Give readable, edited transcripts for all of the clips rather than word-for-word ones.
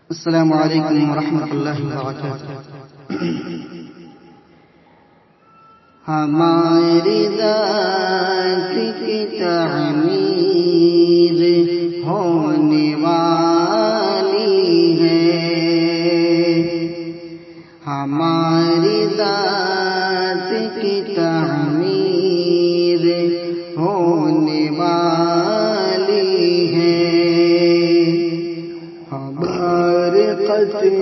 السلام علیکم ورحمۃ اللہ وبرکاتہ۔ ہماری ذات کی تعمیر ہونے والی ہے، ہماری ذات کی تعمیر ہونے والی ہے، ہمارے قتل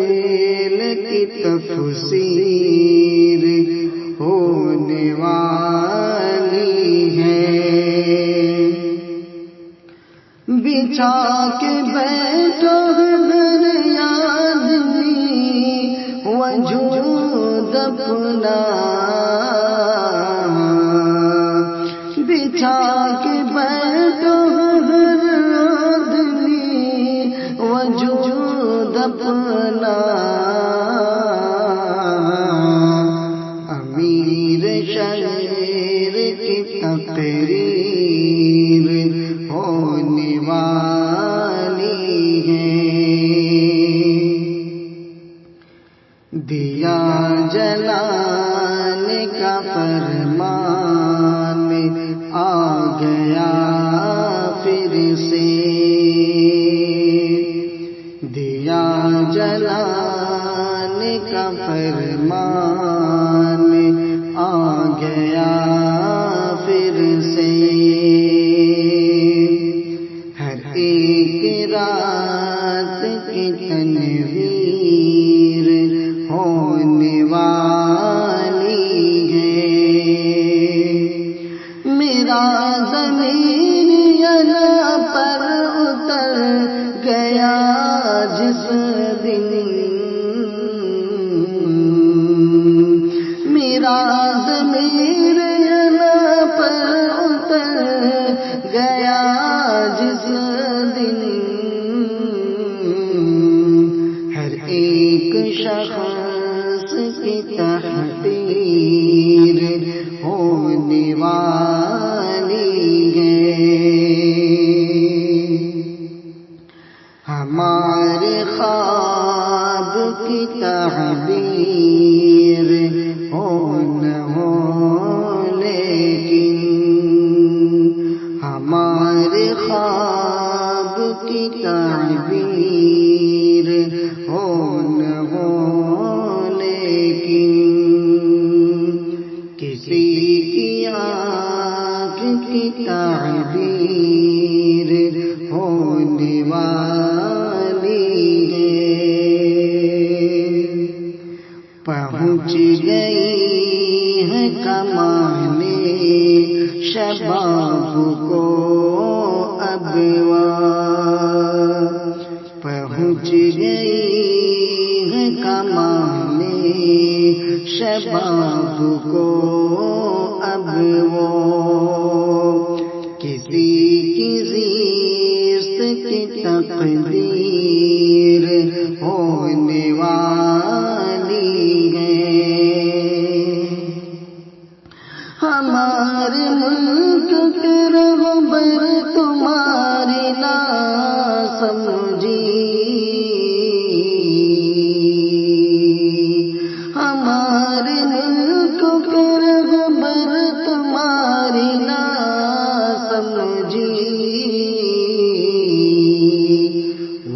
کی تفسیر ہونے والی ہے، بچھا کے بیٹھو ہر آدمی وجود اپنا، بچھا کے بیٹھو ہر آدمی وجود اپنا، امیر شہر کی تقریر ہونے والی ہے، دیا جلانے کا فرمان آ گیا پھر سے، دیا جلانے کا فرمان آ گیا پھر سے، ہر ایک رات کی تنویر ہونے والی ہے، میرا ضمیر یہاں پر اتر گیا جس دن، میرا ضمیر یہاں پر اتر گیا جس دن، ہر ایک شخص کی تحقیر ہونے والی ہے، ہمارے خواب کی تعبیر ہو نہ ہو لیکن، ہمارے خواب کی تعبیر ہو نہ ہو لیکن، کسی کی آنکھ کی تعبیر ہونے والی ہے، پہنچ گئی ہے کمال شباب کو اب پہنچ گئی ہے کمال شباب کو اب وہ، کسی کی زیست کی تقدیر ہونے والی ہے، ہمارے ملک کے رہبر تمہاری نا سمجھی، ہمارے ملک کے رہبر تمہاری نا سمجھی،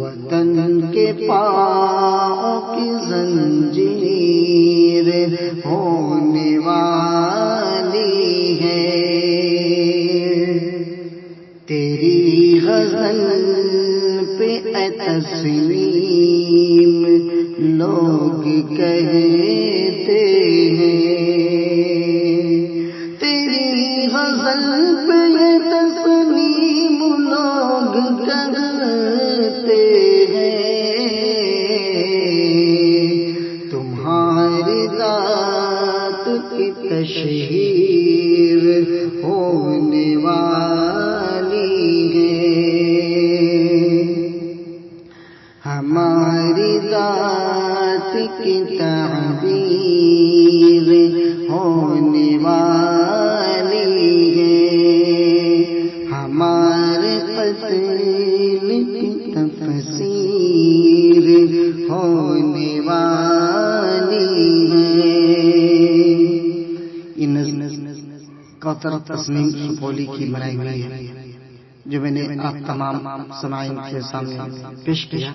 وطن کے پاؤں کی زنجیر ہونے والی ہے، تیری غزل پہ اے تسلیم لوگ کہتے ہیں، تیری غزل پہ اے تسلیم لوگ کہتے ہیں، تمہاری ذات کی تشہیر ہونے والی ہے، ہماری ذات کی تعبیر ہونے والی ہے، ہمارے قتل کی تفسیر کوثر تسنیم سپولی کی بنائی ہوئی ہے، جو میں نے آپ تمام سامعین کے سامنے پیش کیا۔